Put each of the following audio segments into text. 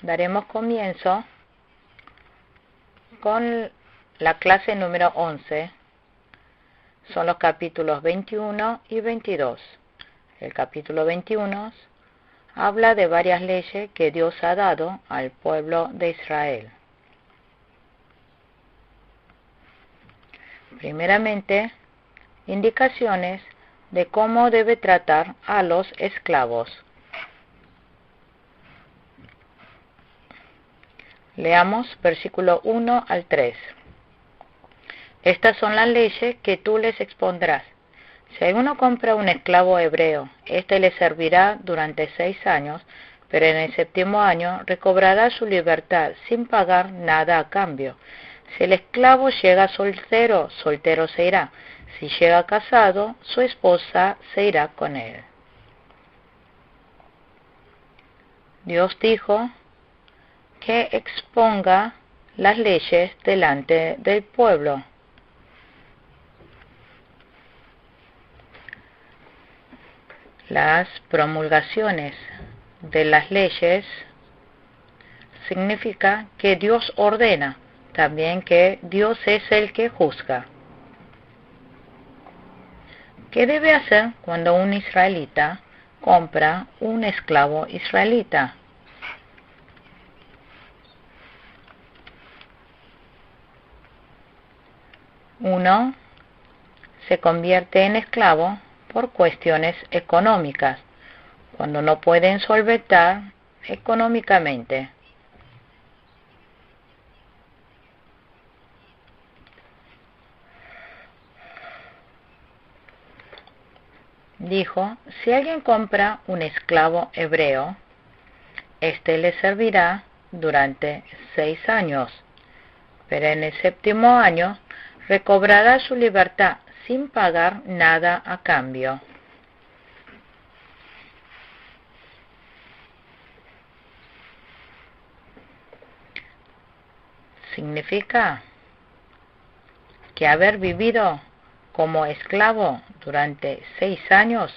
daremos comienzo con la clase número 11. Son los capítulos 21 y 22. El capítulo 21 habla de varias leyes que Dios ha dado al pueblo de Israel. Primeramente, indicaciones de cómo debe tratar a los esclavos. Leamos versículo 1 al 3. Estas son las leyes que tú les expondrás. Si alguno compra un esclavo hebreo, éste le servirá durante 6 años, pero en el 7º año recobrará su libertad sin pagar nada a cambio. Si el esclavo llega soltero, soltero se irá. Si llega casado, su esposa se irá con él. Dios dijo que exponga las leyes delante del pueblo. Las promulgaciones de las leyes significa que Dios ordena, también que Dios es el que juzga. ¿Qué debe hacer cuando un israelita compra un esclavo israelita? Uno se convierte en esclavo por cuestiones económicas, cuando no pueden solventar económicamente. Dijo, si alguien compra un esclavo hebreo, éste le servirá durante 6 años, pero en el 7º año recobrará su libertad sin pagar nada a cambio. Significa que haber vivido como esclavo durante 6 años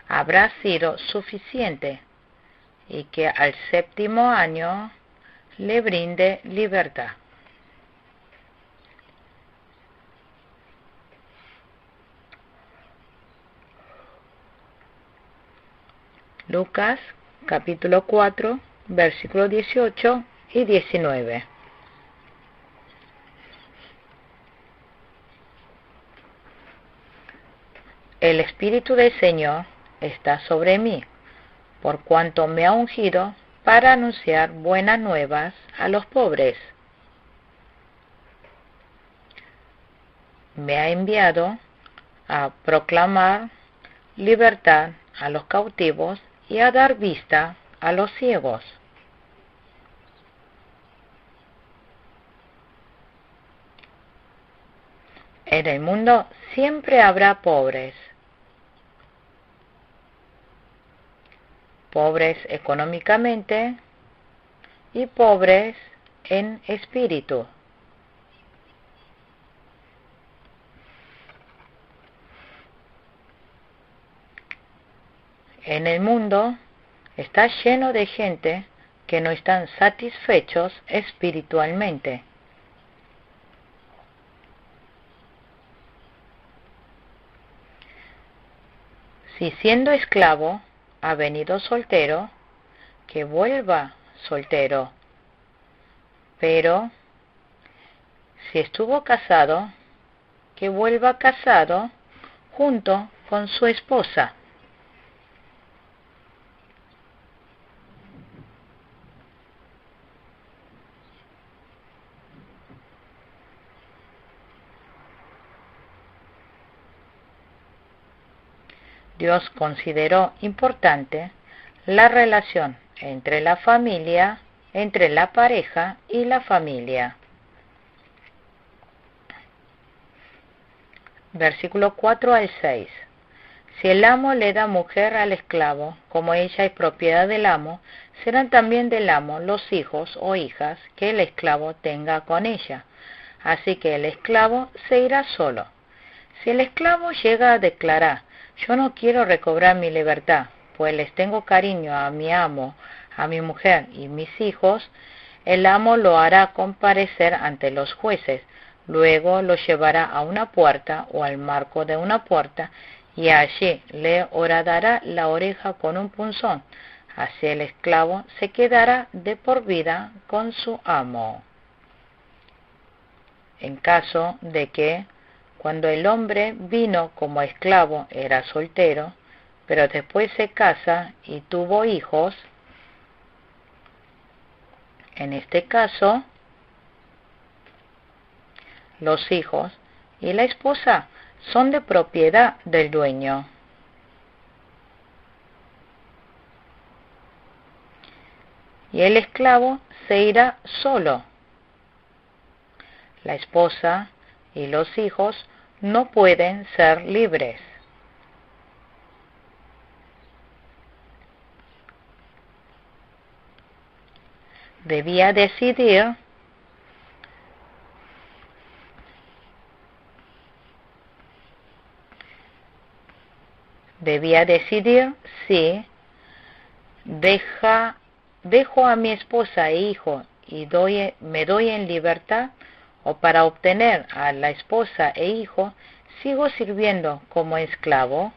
habrá sido suficiente y que al 7º año le brinde libertad. Lucas capítulo 4, versículos 18 y 19. El Espíritu del Señor está sobre mí, por cuanto me ha ungido para anunciar buenas nuevas a los pobres. Me ha enviado a proclamar libertad a los cautivos y a dar vista a los ciegos. En el mundo siempre habrá pobres. Pobres económicamente y pobres en espíritu. En el mundo está lleno de gente que no están satisfechos espiritualmente. Si siendo esclavo ha venido soltero, que vuelva soltero. Pero si estuvo casado, que vuelva casado junto con su esposa. Dios consideró importante la relación entre la familia, entre la pareja y la familia. Versículo 4 al 6. Si el amo le da mujer al esclavo, como ella es propiedad del amo, serán también del amo los hijos o hijas que el esclavo tenga con ella. Así que el esclavo se irá solo. Si el esclavo llega a declarar, yo no quiero recobrar mi libertad, pues les tengo cariño a mi amo, a mi mujer y mis hijos, el amo lo hará comparecer ante los jueces, luego lo llevará a una puerta o al marco de una puerta, y allí le horadará la oreja con un punzón. Así el esclavo se quedará de por vida con su amo. En caso de que, cuando el hombre vino como esclavo, era soltero, pero después se casa y tuvo hijos, en este caso, los hijos y la esposa son de propiedad del dueño. Y el esclavo se irá solo. La esposa y los hijos no pueden ser libres. Debía decidir si dejo a mi esposa e hijo y me doy en libertad, o para obtener a la esposa e hijo sigo sirviendo como esclavo.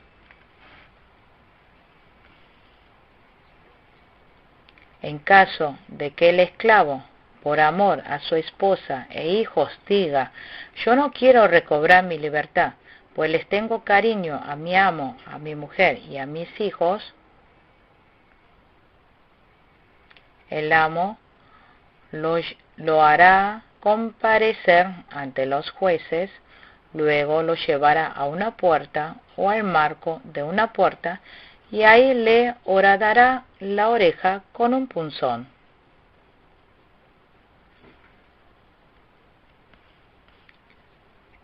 En caso de que el esclavo, por amor a su esposa e hijos, diga: yo no quiero recobrar mi libertad, pues les tengo cariño a mi amo, a mi mujer y a mis hijos, el amo lo hará comparecer ante los jueces, luego lo llevará a una puerta o al marco de una puerta, y ahí le horadará la oreja con un punzón.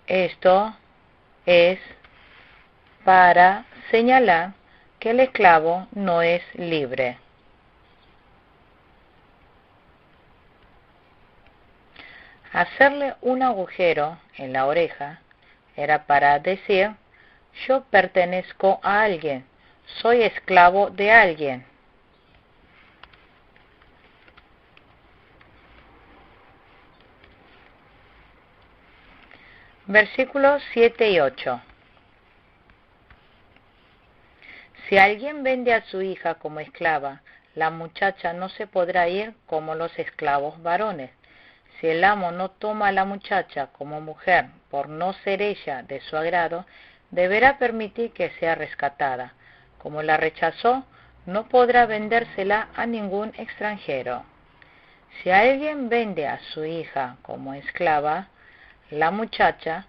Esto es para señalar que el esclavo no es libre. Hacerle un agujero en la oreja era para decir: yo pertenezco a alguien, soy esclavo de alguien. Versículos 7 y 8. Si alguien vende a su hija como esclava, la muchacha no se podrá ir como los esclavos varones. Si el amo no toma a la muchacha como mujer por no ser ella de su agrado, deberá permitir que sea rescatada. Como la rechazó, no podrá vendérsela a ningún extranjero. Si alguien vende a su hija como esclava, la muchacha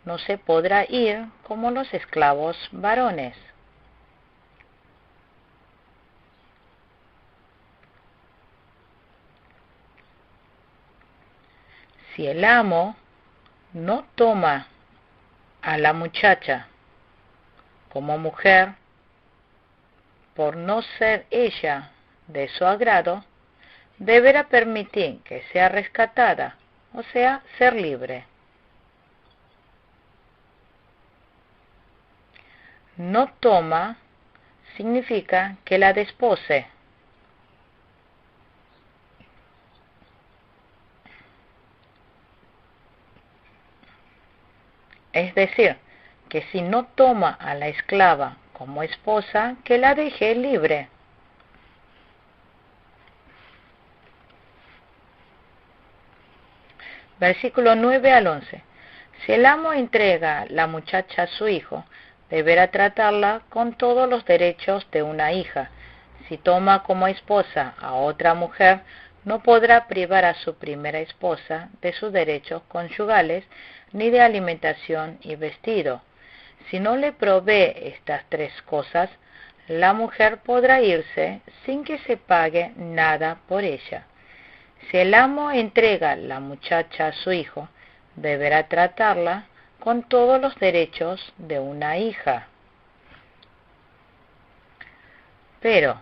no se podrá ir como los esclavos varones. Si el amo no toma a la muchacha como mujer por no ser ella de su agrado, deberá permitir que sea rescatada, o sea, ser libre. No toma significa que la despose. Es decir, que si no toma a la esclava como esposa, que la deje libre. Versículo 9 al 11. Si el amo entrega la muchacha a su hijo, deberá tratarla con todos los derechos de una hija. Si toma como esposa a otra mujer, no podrá privar a su primera esposa de sus derechos conyugales, ni de alimentación y vestido. Si no le provee estas tres cosas, la mujer podrá irse sin que se pague nada por ella. Si el amo entrega la muchacha a su hijo, deberá tratarla con todos los derechos de una hija. Pero,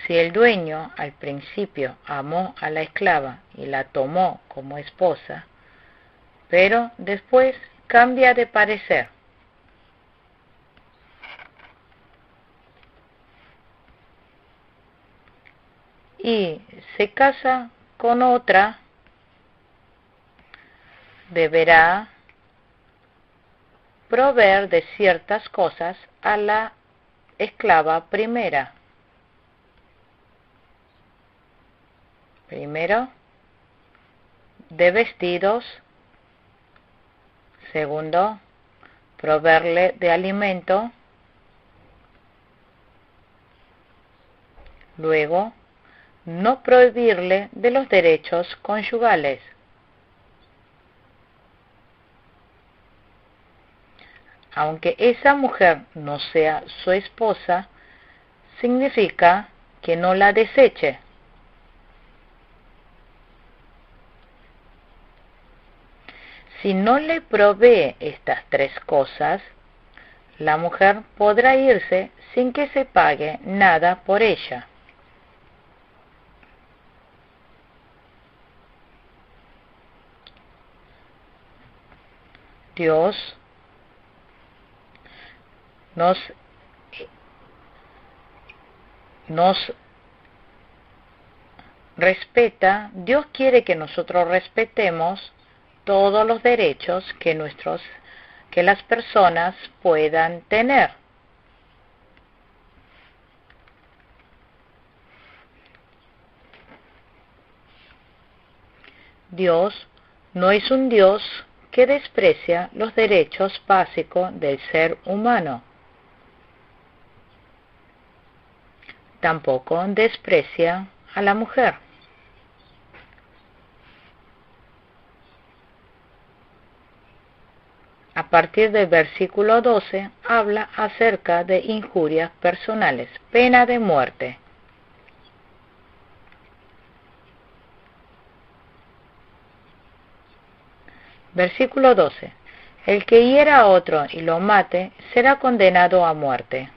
si el dueño al principio amó a la esclava y la tomó como esposa, pero después cambia de parecer, y se casa con otra, deberá proveer de ciertas cosas a la esclava primera. Primero, de vestidos. Segundo, proveerle de alimento. Luego, no prohibirle de los derechos conyugales. Aunque esa mujer no sea su esposa, significa que no la deseche. Si no le provee estas tres cosas, la mujer podrá irse sin que se pague nada por ella. Dios nos respeta. Dios quiere que nosotros respetemos todos los derechos que las personas puedan tener. Dios no es un Dios que desprecia los derechos básicos del ser humano. Tampoco desprecia a la mujer. A partir del versículo 12 habla acerca de injurias personales, pena de muerte. Versículo 12. El que hiera a otro y lo mate será condenado a muerte.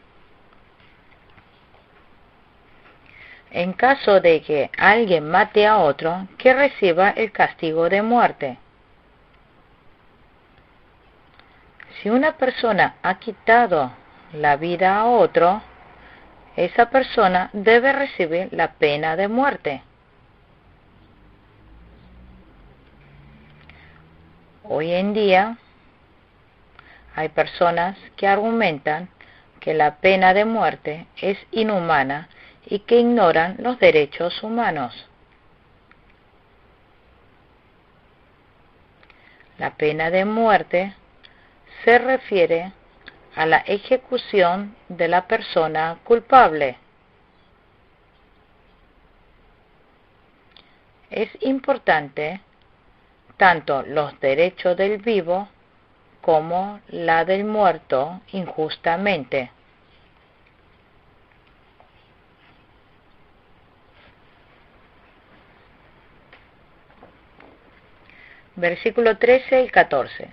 En caso de que alguien mate a otro, que reciba el castigo de muerte. Si una persona ha quitado la vida a otro, esa persona debe recibir la pena de muerte. Hoy en día hay personas que argumentan que la pena de muerte es inhumana y que ignoran los derechos humanos. La pena de muerte se refiere a la ejecución de la persona culpable. Es importante tanto los derechos del vivo como la del muerto injustamente. Versículo 13 y 14.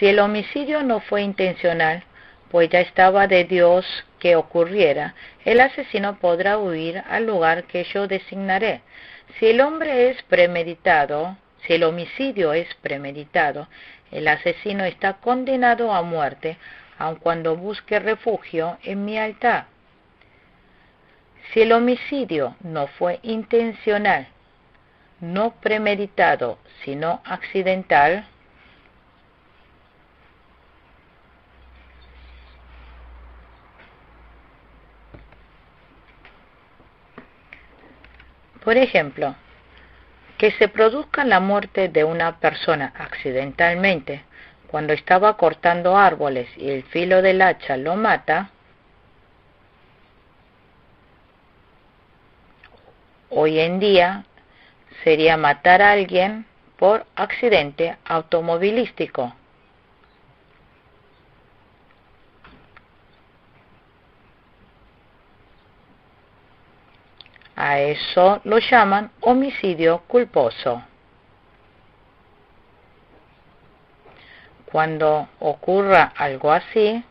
Si el homicidio no fue intencional, pues ya estaba de Dios que ocurriera, el asesino podrá huir al lugar que yo designaré. Si el homicidio es premeditado, el asesino está condenado a muerte, aun cuando busque refugio en mi altar. Si el homicidio no fue intencional, no premeditado, sino accidental, por ejemplo, que se produzca la muerte de una persona accidentalmente cuando estaba cortando árboles y el filo del hacha lo mata, hoy en día sería matar a alguien por accidente automovilístico. A eso lo llaman homicidio culposo. Cuando ocurra algo así,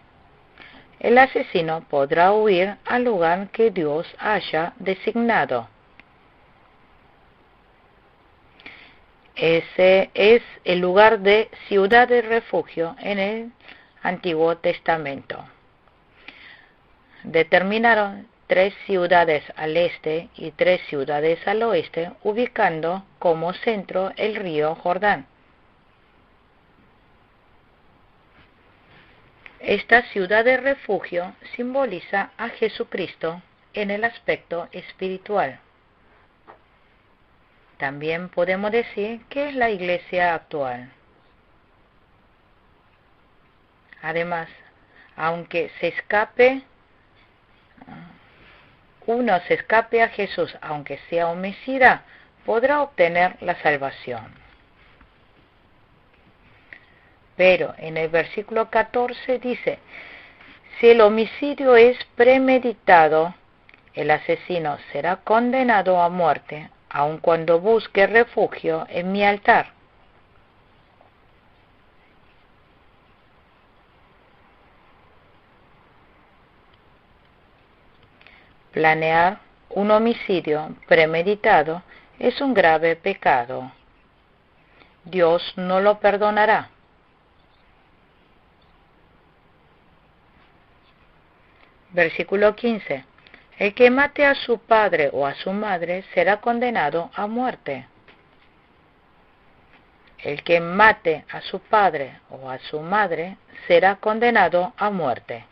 el asesino podrá huir al lugar que Dios haya designado. Ese es el lugar de ciudad de refugio en el Antiguo Testamento. Determinaron 3 ciudades al este y 3 ciudades al oeste, ubicando como centro el río Jordán. Esta ciudad de refugio simboliza a Jesucristo en el aspecto espiritual. También podemos decir que es la iglesia actual. Además, aunque uno se escape a Jesús, aunque sea homicida, podrá obtener la salvación. Pero en el versículo 14 dice, si el homicidio es premeditado, el asesino será condenado a muerte, aun cuando busque refugio en mi altar. Planear un homicidio premeditado es un grave pecado. Dios no lo perdonará. Versículo 15. El que mate a su padre o a su madre será condenado a muerte. El que mate a su padre o a su madre será condenado a muerte.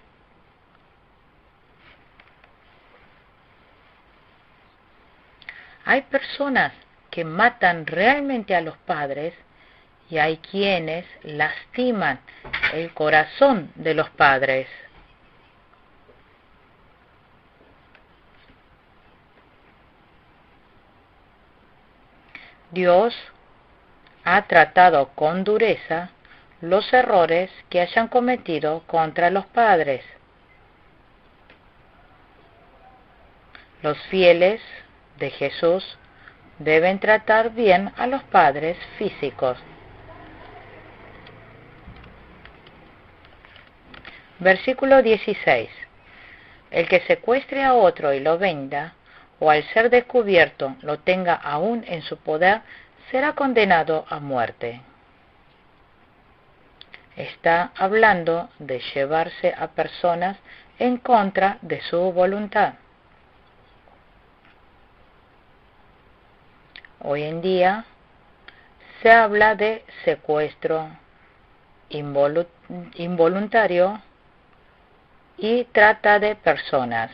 Hay personas que matan realmente a los padres y hay quienes lastiman el corazón de los padres. Dios ha tratado con dureza los errores que hayan cometido contra los padres. Los fieles de Jesús deben tratar bien a los padres físicos. Versículo 16. El que secuestre a otro y lo venda, o al ser descubierto lo tenga aún en su poder, será condenado a muerte. Está hablando de llevarse a personas en contra de su voluntad. Hoy en día se habla de secuestro involuntario y trata de personas.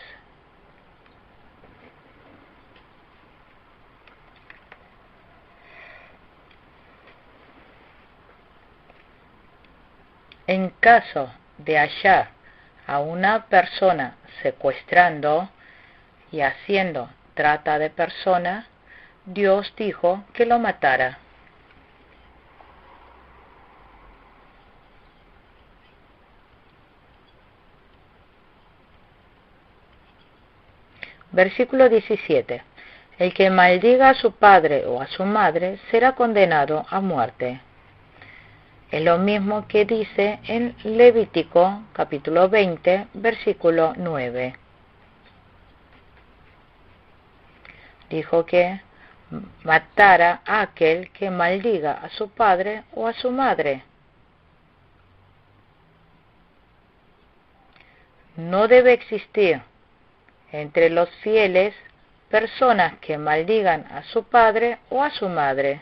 En caso de hallar a una persona secuestrando y haciendo trata de personas, Dios dijo que lo matara. Versículo 17. El que maldiga a su padre o a su madre será condenado a muerte. Es lo mismo que dice en Levítico capítulo 20, versículo 9. Dijo que matara a aquel que maldiga a su padre o a su madre. No debe existir entre los fieles personas que maldigan a su padre o a su madre.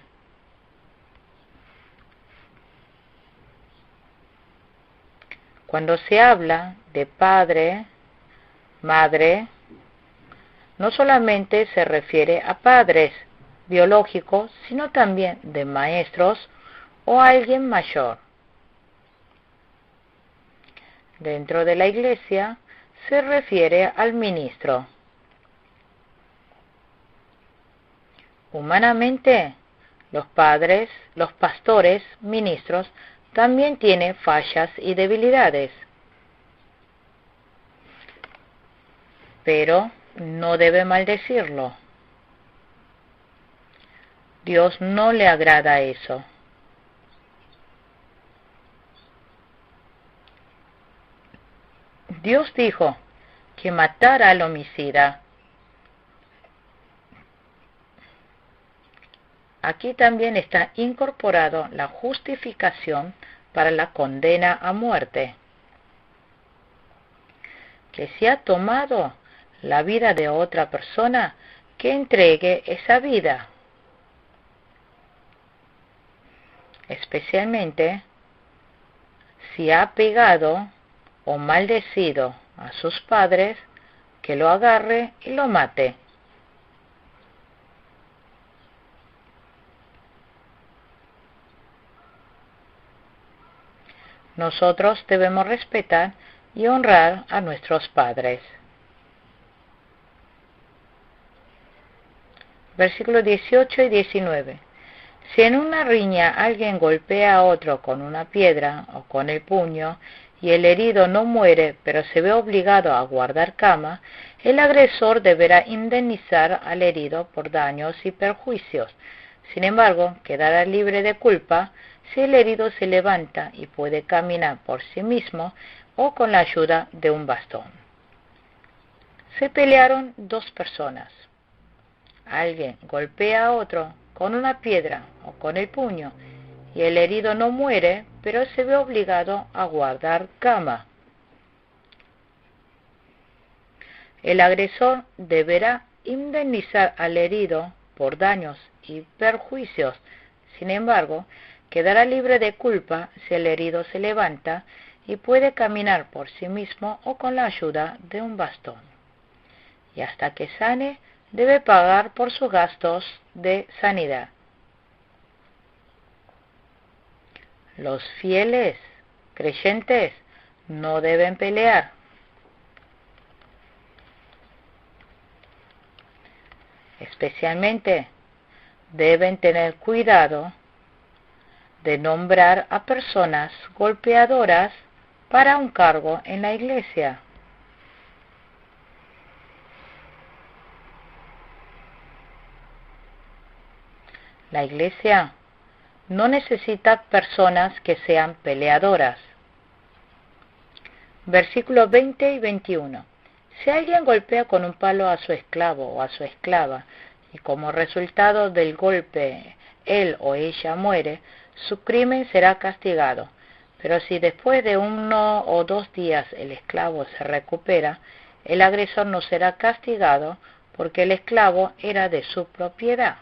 Cuando se habla de padre, madre, no solamente se refiere a padres biológicos, sino también de maestros o alguien mayor. Dentro de la iglesia se refiere al ministro. Humanamente, los padres, los pastores, ministros, también tienen fallas y debilidades. Pero no debe maldecirlo. Dios no le agrada eso. Dios dijo que matara al homicida. Aquí también está incorporado la justificación para la condena a muerte, que se ha tomado la vida de otra persona, que entregue esa vida. Especialmente si ha pegado o maldecido a sus padres, que lo agarre y lo mate. Nosotros debemos respetar y honrar a nuestros padres. Versículos 18 y 19. Si en una riña alguien golpea a otro con una piedra o con el puño, y el herido no muere, pero se ve obligado a guardar cama, el agresor deberá indemnizar al herido por daños y perjuicios. Sin embargo, quedará libre de culpa si el herido se levanta y puede caminar por sí mismo o con la ayuda de un bastón. Se pelearon dos personas. Alguien golpea a otro con una piedra o con el puño, y el herido no muere, pero se ve obligado a guardar cama. El agresor deberá indemnizar al herido por daños y perjuicios. Sin embargo, quedará libre de culpa si el herido se levanta y puede caminar por sí mismo o con la ayuda de un bastón. Y hasta que sane, debe pagar por sus gastos de sanidad. Los fieles creyentes no deben pelear. Especialmente deben tener cuidado de nombrar a personas golpeadoras para un cargo en la iglesia. La iglesia no necesita personas que sean peleadoras. Versículos 20 y 21. Si alguien golpea con un palo a su esclavo o a su esclava, y como resultado del golpe él o ella muere, su crimen será castigado. Pero si después de 1 o 2 días el esclavo se recupera, el agresor no será castigado porque el esclavo era de su propiedad.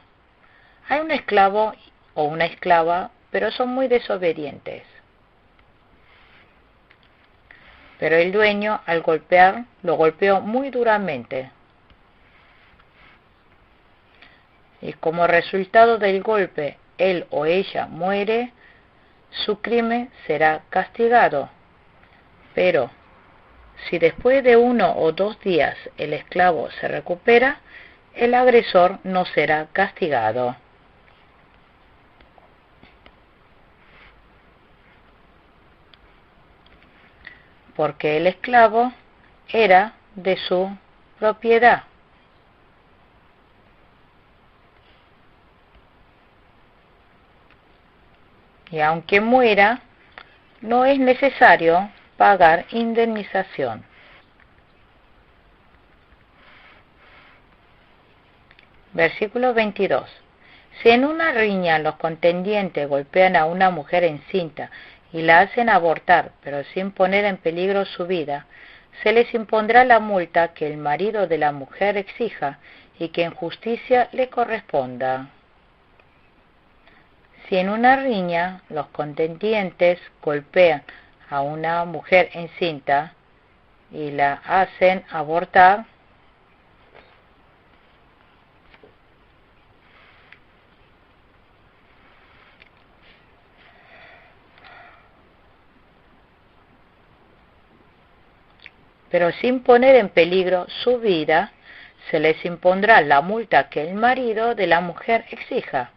Hay un esclavo o una esclava, pero son muy desobedientes. Pero el dueño, al golpear, lo golpeó muy duramente. Y como resultado del golpe, él o ella muere, su crimen será castigado. Pero si después de 1 o 2 días el esclavo se recupera, el agresor no será castigado. Porque el esclavo era de su propiedad. Y aunque muera, no es necesario pagar indemnización. Versículo 22. Si en una riña los contendientes golpean a una mujer encinta y la hacen abortar, pero sin poner en peligro su vida, se les impondrá la multa que el marido de la mujer exija y que en justicia le corresponda. Si en una riña los contendientes golpean a una mujer encinta y la hacen abortar, pero sin poner en peligro su vida, se les impondrá la multa que el marido de la mujer exija.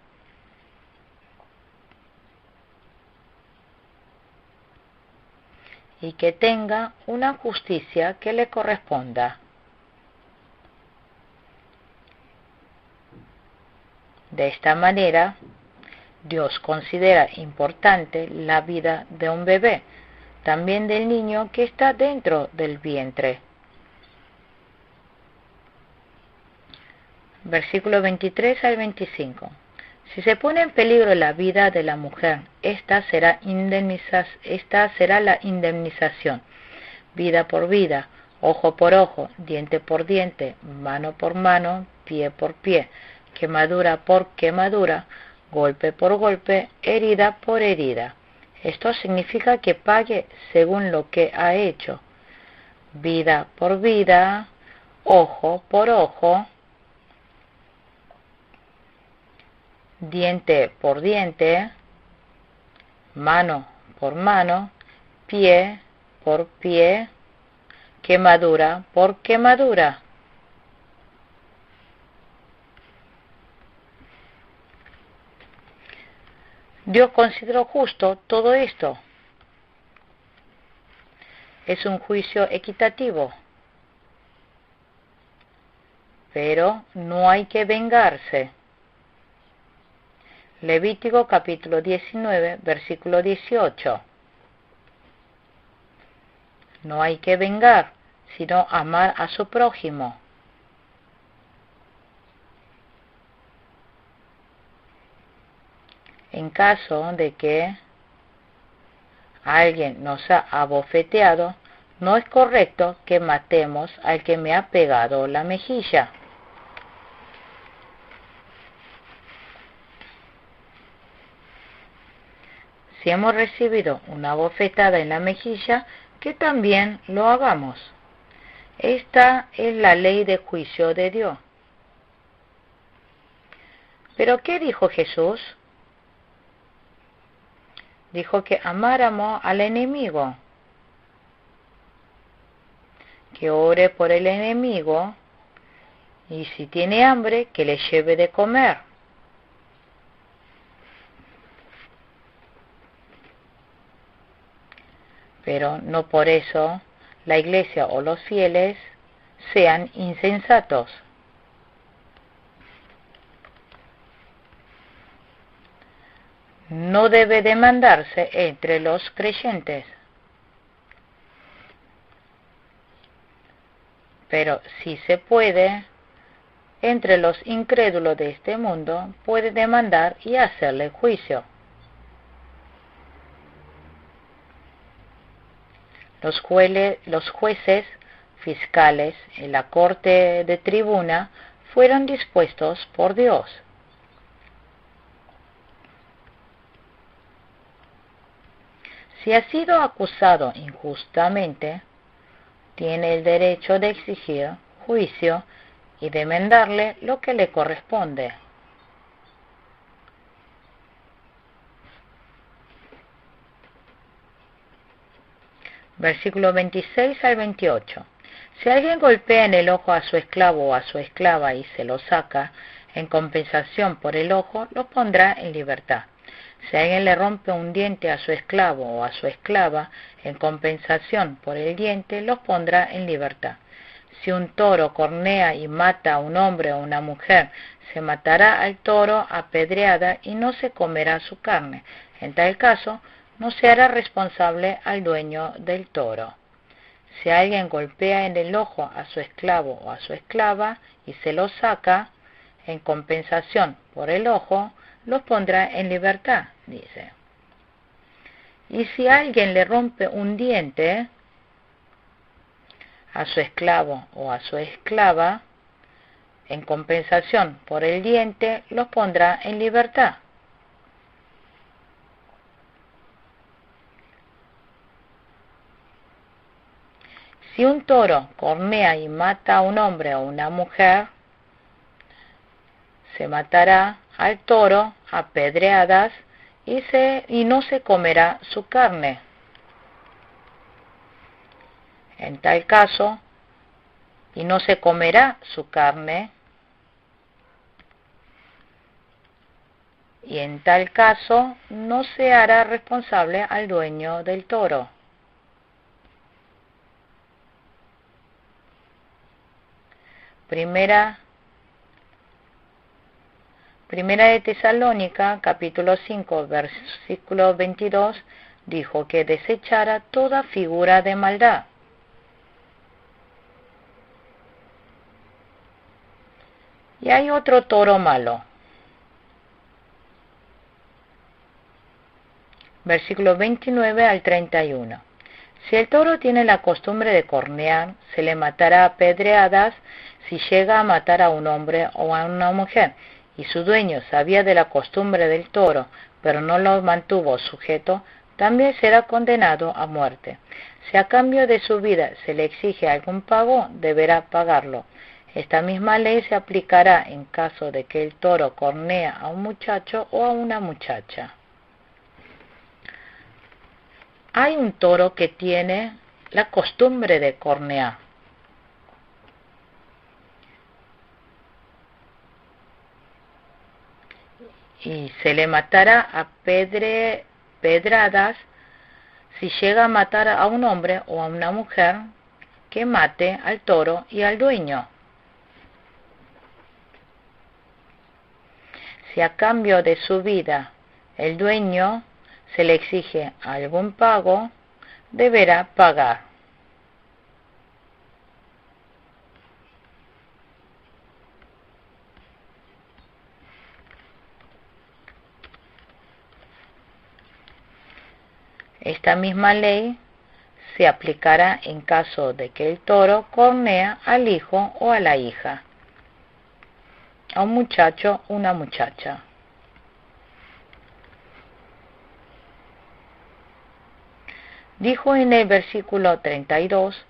Y que tenga una justicia que le corresponda. De esta manera, Dios considera importante la vida de un bebé, también del niño que está dentro del vientre. Versículo 23 al 25. Si se pone en peligro la vida de la mujer, esta será la indemnización, vida por vida, ojo por ojo, diente por diente, mano por mano, pie por pie, quemadura por quemadura, golpe por golpe, herida por herida. Esto significa que pague según lo que ha hecho. Vida por vida, ojo por ojo, diente por diente, mano por mano, pie por pie, quemadura por quemadura. Dios consideró justo todo esto. Es un juicio equitativo. Pero no hay que vengarse. Levítico capítulo 19, versículo 18. No hay que vengar, sino amar a su prójimo. En caso de que alguien nos ha abofeteado, no es correcto que matemos al que me ha pegado la mejilla. Si hemos recibido una bofetada en la mejilla, que también lo hagamos. Esta es la ley de juicio de Dios. ¿Pero qué dijo Jesús? Dijo que amáramos al enemigo, que ore por el enemigo y si tiene hambre, que le lleve de comer. Pero no por eso la iglesia o los fieles sean insensatos. No debe demandarse entre los creyentes. Pero si se puede, entre los incrédulos de este mundo, puede demandar y hacerle juicio. Los jueces fiscales en la corte de tribuna fueron dispuestos por Dios. Si ha sido acusado injustamente, tiene el derecho de exigir juicio y demandarle lo que le corresponde. Versículo 26 al 28. Si alguien golpea en el ojo a su esclavo o a su esclava y se lo saca, en compensación por el ojo, lo pondrá en libertad. Si alguien le rompe un diente a su esclavo o a su esclava, en compensación por el diente, los pondrá en libertad. Si un toro cornea y mata a un hombre o una mujer, se matará al toro a pedrada y no se comerá su carne. En tal caso, no se hará responsable al dueño del toro. Si alguien golpea en el ojo a su esclavo o a su esclava y se lo saca, en compensación por el ojo, los pondrá en libertad, dice. Y si alguien le rompe un diente a su esclavo o a su esclava, en compensación por el diente, los pondrá en libertad. Si un toro cornea y mata a un hombre o una mujer, se matará al toro a pedradas y no se comerá su carne. En tal caso, y no se comerá su carne, y en tal caso no se hará responsable al dueño del toro. Primera de Tesalónica, capítulo 5, versículo 22, dijo que desechara toda figura de maldad. Y hay otro toro malo. Versículo 29 al 31. Si el toro tiene la costumbre de cornear, se le matará a pedradas si llega a matar a un hombre o a una mujer, y su dueño sabía de la costumbre del toro, pero no lo mantuvo sujeto, también será condenado a muerte. Si a cambio de su vida se le exige algún pago, deberá pagarlo. Esta misma ley se aplicará en caso de que el toro cornea a un muchacho o a una muchacha. Hay un toro que tiene la costumbre de cornear. Y se le matará a pedradas si llega a matar a un hombre o a una mujer que mate al toro y al dueño. Si a cambio de su vida el dueño se le exige algún pago, deberá pagar. Esta misma ley se aplicará en caso de que el toro cornea al hijo o a la hija, a un muchacho o una muchacha. Dijo en el versículo 32,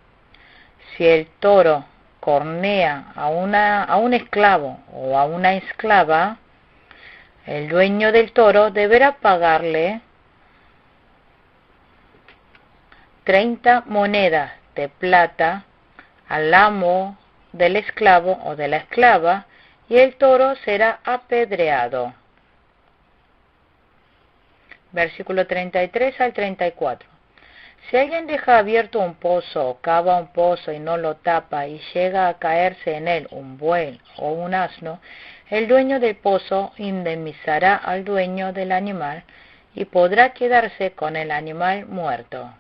si el toro cornea a un esclavo o a una esclava, el dueño del toro deberá pagarle 30 monedas de plata al amo del esclavo o de la esclava, y el toro será apedreado. Versículo 33 al 34. Si alguien deja abierto un pozo o cava un pozo y no lo tapa y llega a caerse en él un buey o un asno, el dueño del pozo indemnizará al dueño del animal y podrá quedarse con el animal muerto.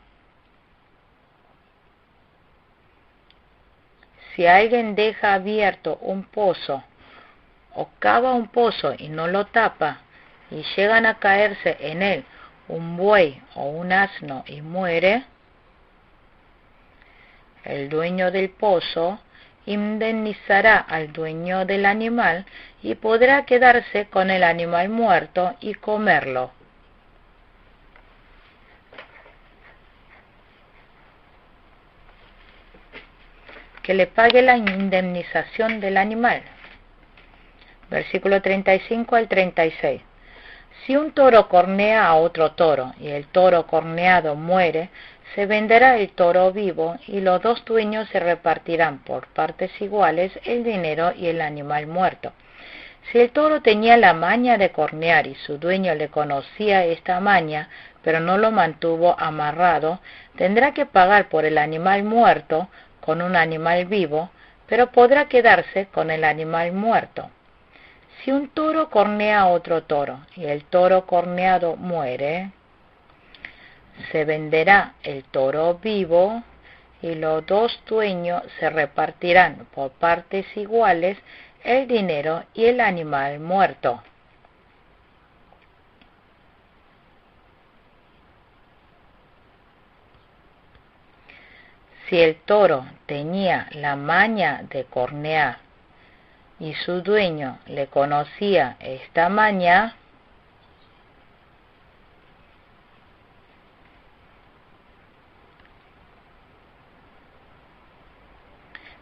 Si alguien deja abierto un pozo o cava un pozo y no lo tapa, y llegan a caerse en él un buey o un asno y muere, el dueño del pozo indemnizará al dueño del animal y podrá quedarse con el animal muerto y comerlo. Que le pague la indemnización del animal. Versículo 35 al 36. Si un toro cornea a otro toro y el toro corneado muere, se venderá el toro vivo y los dos dueños se repartirán por partes iguales el dinero y el animal muerto. Si el toro tenía la maña de cornear y su dueño le conocía esta maña, pero no lo mantuvo amarrado, tendrá que pagar por el animal muerto con un animal vivo, pero podrá quedarse con el animal muerto. Si un toro cornea a otro toro y el toro corneado muere, se venderá el toro vivo y los dos dueños se repartirán por partes iguales el dinero y el animal muerto. Si el toro tenía la maña de cornear y su dueño le conocía esta maña,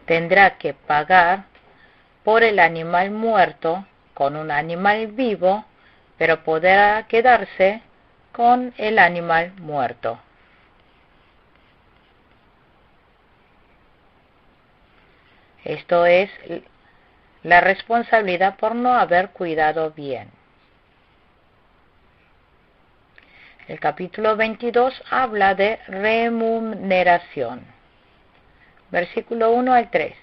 tendrá que pagar por el animal muerto con un animal vivo, pero podrá quedarse con el animal muerto. Esto es la responsabilidad por no haber cuidado bien. El capítulo 22 habla de remuneración. Versículo 1 al 3.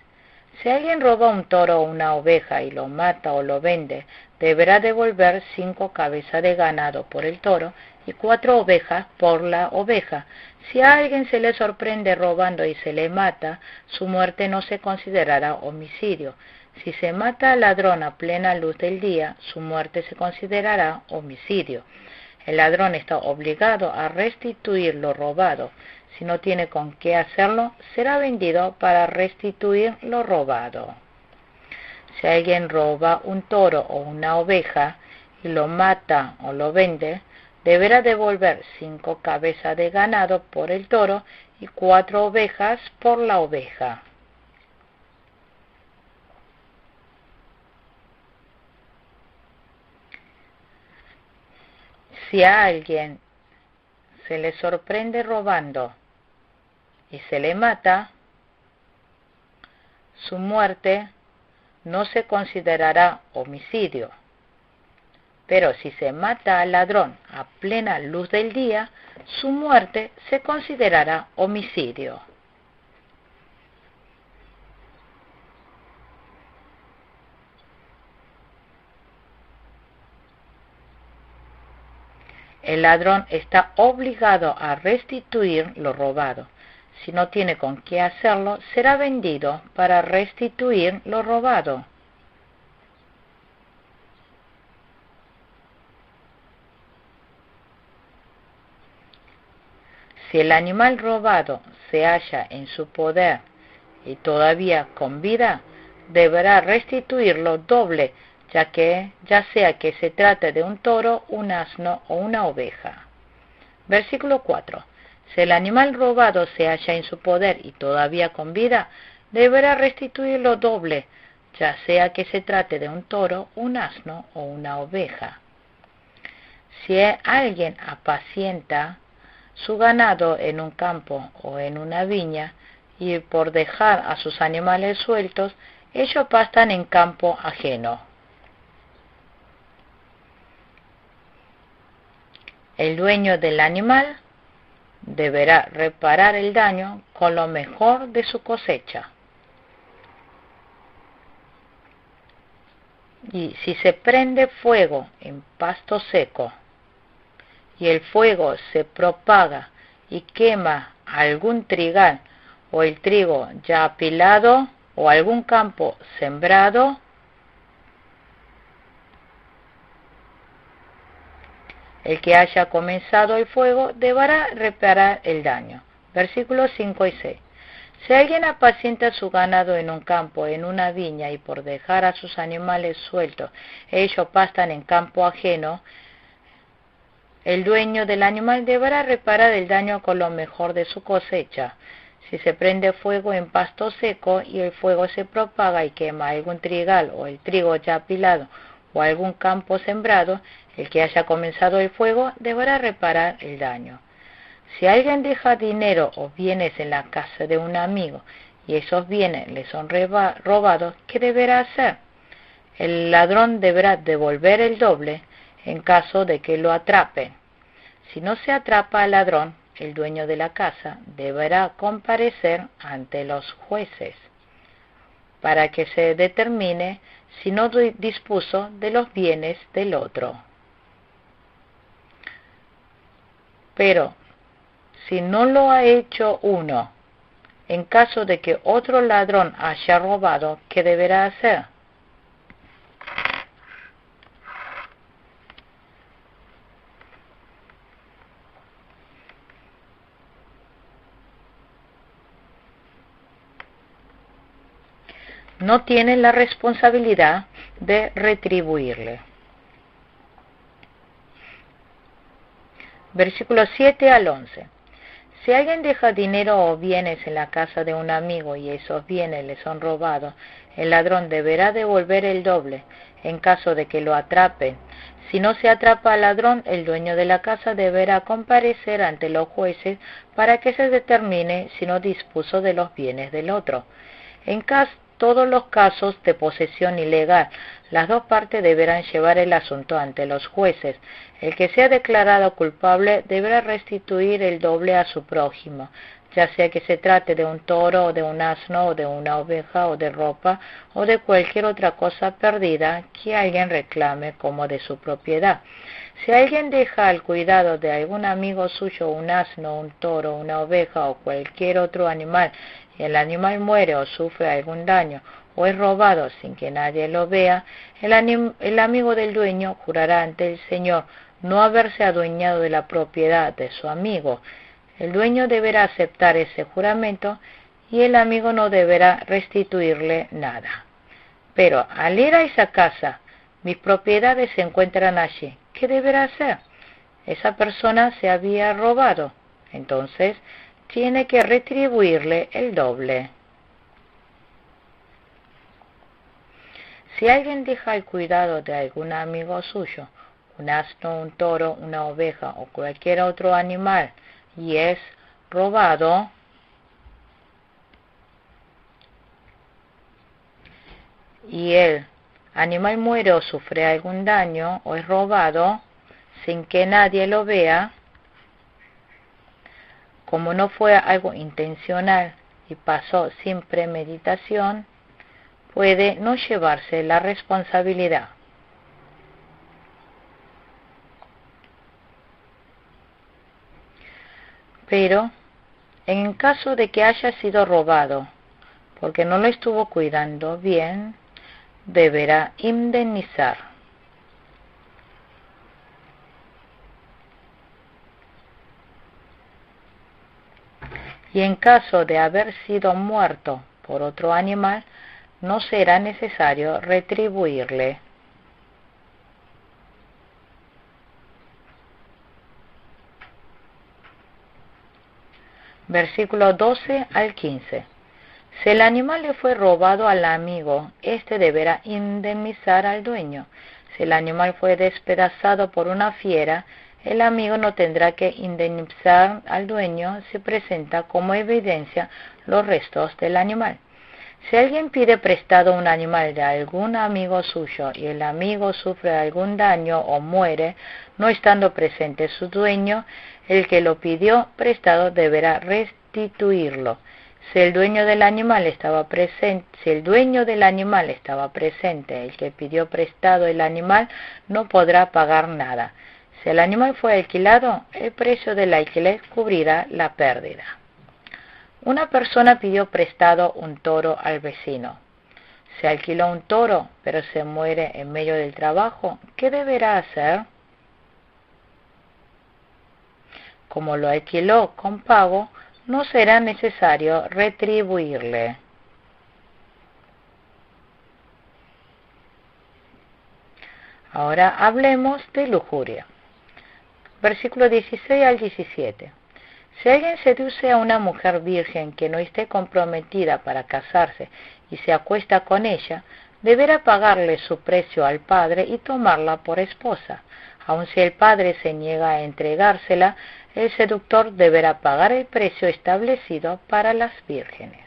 Si alguien roba un toro o una oveja y lo mata o lo vende, deberá devolver 5 cabezas de ganado por el toro y 4 ovejas por la oveja. Si a alguien se le sorprende robando y se le mata, su muerte no se considerará homicidio. Si se mata al ladrón a plena luz del día, su muerte se considerará homicidio. El ladrón está obligado a restituir lo robado. Si no tiene con qué hacerlo, será vendido para restituir lo robado. Si alguien roba un toro o una oveja y lo mata o lo vende, deberá devolver 5 cabezas de ganado por el toro y 4 ovejas por la oveja. Si a alguien se le sorprende robando y se le mata, su muerte no se considerará homicidio. Pero si se mata al ladrón a plena luz del día, su muerte se considerará homicidio. El ladrón está obligado a restituir lo robado. Si no tiene con qué hacerlo, será vendido para restituir lo robado. Si el animal robado se halla en su poder y todavía con vida, deberá restituirlo doble, ya sea que se trate de un toro, un asno o una oveja. Versículo 4. Si el animal robado se halla en su poder y todavía con vida, deberá restituirlo doble, ya sea que se trate de un toro, un asno o una oveja. Si alguien apacienta su ganado en un campo o en una viña, y por dejar a sus animales sueltos, ellos pastan en campo ajeno. El dueño del animal deberá reparar el daño con lo mejor de su cosecha. Y si se prende fuego en pasto seco, y el fuego se propaga y quema algún trigal o el trigo ya apilado o algún campo sembrado, el que haya comenzado el fuego deberá reparar el daño. Versículos 5 y 6. Si alguien apacienta su ganado en un campo, en una viña, y por dejar a sus animales sueltos, ellos pastan en campo ajeno, el dueño del animal deberá reparar el daño con lo mejor de su cosecha. Si se prende fuego en pasto seco y el fuego se propaga y quema algún trigal o el trigo ya apilado o algún campo sembrado, el que haya comenzado el fuego deberá reparar el daño. Si alguien deja dinero o bienes en la casa de un amigo y esos bienes le son robados, ¿qué deberá hacer? El ladrón deberá devolver el doble en caso de que lo atrapen. Si no se atrapa al ladrón, el dueño de la casa deberá comparecer ante los jueces para que se determine si no dispuso de los bienes del otro. Pero si no lo ha hecho uno, en caso de que otro ladrón haya robado, ¿qué deberá hacer? No tiene la responsabilidad de retribuirle. Versículos 7 al 11. Si alguien deja dinero o bienes en la casa de un amigo y esos bienes le son robados, el ladrón deberá devolver el doble en caso de que lo atrapen. Si no se atrapa al ladrón, el dueño de la casa deberá comparecer ante los jueces para que se determine si no dispuso de los bienes del otro. En todos los casos de posesión ilegal, las dos partes deberán llevar el asunto ante los jueces. El que sea declarado culpable deberá restituir el doble a su prójimo, ya sea que se trate de un toro o de un asno o de una oveja o de ropa o de cualquier otra cosa perdida que alguien reclame como de su propiedad. Si alguien deja al cuidado de algún amigo suyo un asno, un toro, una oveja o cualquier otro animal, y el animal muere o sufre algún daño o es robado sin que nadie lo vea, el amigo del dueño jurará ante el Señor no haberse adueñado de la propiedad de su amigo. El dueño deberá aceptar ese juramento y el amigo no deberá restituirle nada. Pero al ir a esa casa, mis propiedades se encuentran allí. ¿Qué deberá hacer? Esa persona se había robado, entonces tiene que retribuirle el doble. Si alguien deja al cuidado de algún amigo suyo, un asno, un toro, una oveja o cualquier otro animal, y es robado, y el animal muere o sufre algún daño o es robado sin que nadie lo vea, como no fue algo intencional y pasó sin premeditación, puede no llevarse la responsabilidad. Pero, en caso de que haya sido robado porque no lo estuvo cuidando bien, deberá indemnizar. Y en caso de haber sido muerto por otro animal, no será necesario retribuirle. Versículo 12 al 15. Si el animal le fue robado al amigo, éste deberá indemnizar al dueño. Si el animal fue despedazado por una fiera, el amigo no tendrá que indemnizar al dueño si presenta como evidencia los restos del animal. Si alguien pide prestado un animal de algún amigo suyo y el amigo sufre algún daño o muere, no estando presente su dueño, el que lo pidió prestado deberá restituirlo. Si el dueño del animal estaba presente, el que pidió prestado el animal no podrá pagar nada. Si el animal fue alquilado, el precio del alquiler cubrirá la pérdida. Una persona pidió prestado un toro al vecino. Se alquiló un toro, pero se muere en medio del trabajo. ¿Qué deberá hacer? Como lo alquiló con pago, no será necesario retribuirle. Ahora hablemos de lujuria. Versículo 16 al 17. Si alguien seduce a una mujer virgen que no esté comprometida para casarse y se acuesta con ella, deberá pagarle su precio al padre y tomarla por esposa. Aun si el padre se niega a entregársela, el seductor deberá pagar el precio establecido para las vírgenes.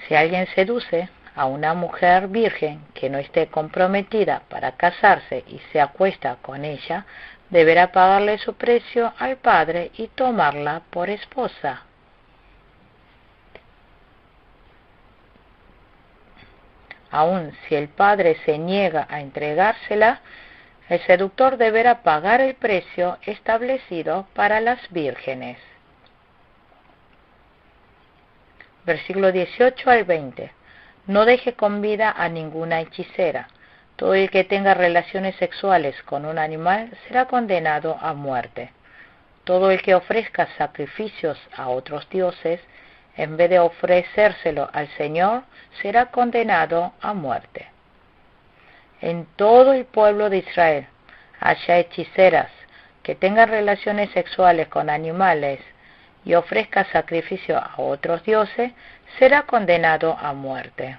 Si alguien seduce a una mujer virgen que no esté comprometida para casarse y se acuesta con ella, deberá pagarle su precio al padre y tomarla por esposa. Aun si el padre se niega a entregársela, el seductor deberá pagar el precio establecido para las vírgenes. Versículo 18 al 20. No deje con vida a ninguna hechicera. Todo el que tenga relaciones sexuales con un animal será condenado a muerte. Todo el que ofrezca sacrificios a otros dioses, en vez de ofrecérselo al Señor, será condenado a muerte. En todo el pueblo de Israel haya hechiceras que tengan relaciones sexuales con animales y ofrezca sacrificio a otros dioses, será condenado a muerte.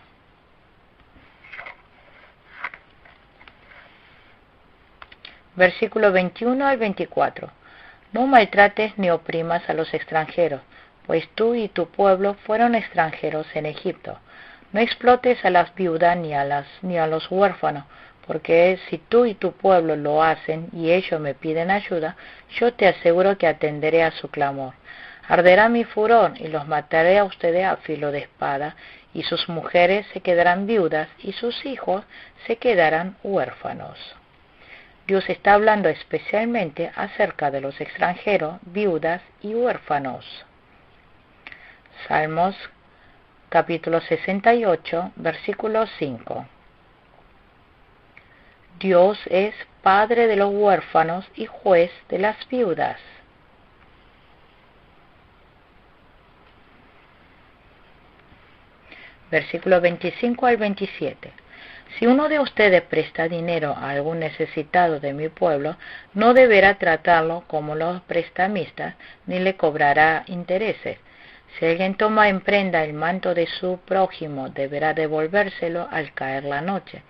Versículo 21 al 24. No maltrates ni oprimas a los extranjeros, pues tú y tu pueblo fueron extranjeros en Egipto. No explotes a las viudas ni a los huérfanos, porque si tú y tu pueblo lo hacen y ellos me piden ayuda, yo te aseguro que atenderé a su clamor. Arderá mi furor y los mataré a ustedes a filo de espada, y sus mujeres se quedarán viudas y sus hijos se quedarán huérfanos. Dios está hablando especialmente acerca de los extranjeros, viudas y huérfanos. Salmos capítulo 68, versículo 5. Dios es padre de los huérfanos y juez de las viudas. Versículo 25 al 27. Si uno de ustedes presta dinero a algún necesitado de mi pueblo, no deberá tratarlo como los prestamistas, ni le cobrará intereses. Si alguien toma en prenda el manto de su prójimo, deberá devolvérselo al caer la noche.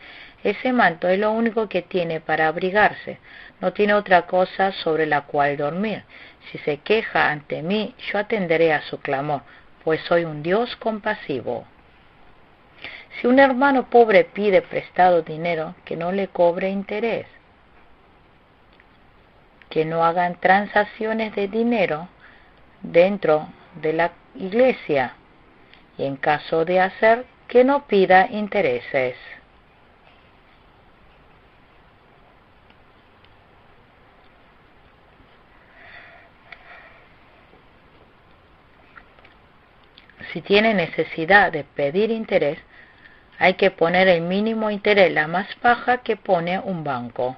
Ese manto es lo único que tiene para abrigarse, no tiene otra cosa sobre la cual dormir. Si se queja ante mí, yo atenderé a su clamor, pues soy un Dios compasivo. Si un hermano pobre pide prestado dinero, que no le cobre interés. Que no hagan transacciones de dinero dentro de la iglesia. Y en caso de hacer, que no pida intereses. Si tiene necesidad de pedir interés, hay que poner el mínimo interés, la más baja que pone un banco.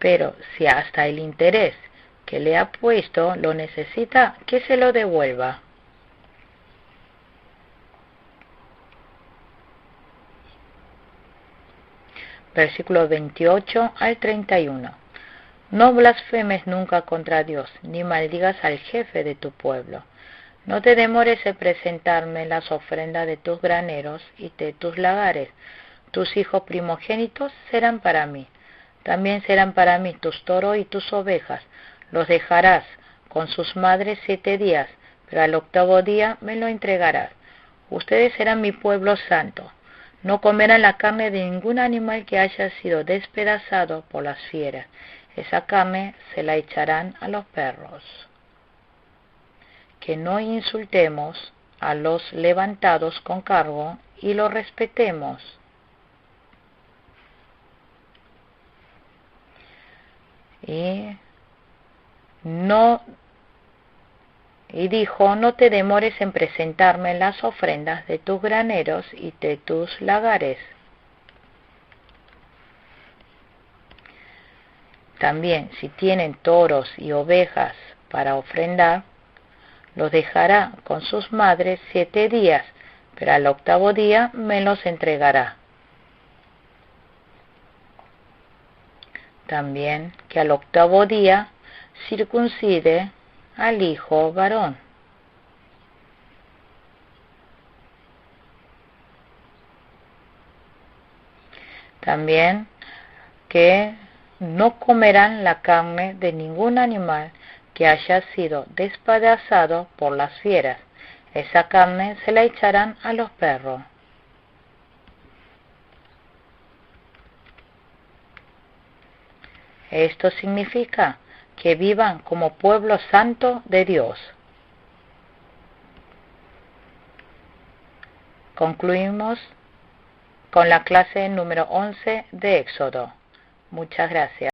Pero si hasta el interés que le ha puesto lo necesita, que se lo devuelva. Versículo 28 al 31. No blasfemes nunca contra Dios, ni maldigas al jefe de tu pueblo. No te demores en presentarme las ofrendas de tus graneros y de tus lagares. Tus hijos primogénitos serán para mí. También serán para mí tus toros y tus ovejas. Los dejarás con sus madres 7 días, pero al 8º día me lo entregarás. Ustedes serán mi pueblo santo. No comerán la carne de ningún animal que haya sido despedazado por las fieras. Esa carne se la echarán a los perros. Que no insultemos a los levantados con cargo y los respetemos. Y dijo, no te demores en presentarme las ofrendas de tus graneros y de tus lagares. También, si tienen toros y ovejas para ofrendar, los dejará con sus madres 7 días, pero al 8º día me los entregará. También que al 8º día circuncide al hijo varón. También que no comerán la carne de ningún animal que haya sido despedazado por las fieras. Esa carne se la echarán a los perros. Esto significa que vivan como pueblo santo de Dios. Concluimos con la clase número 11 de Éxodo. Muchas gracias.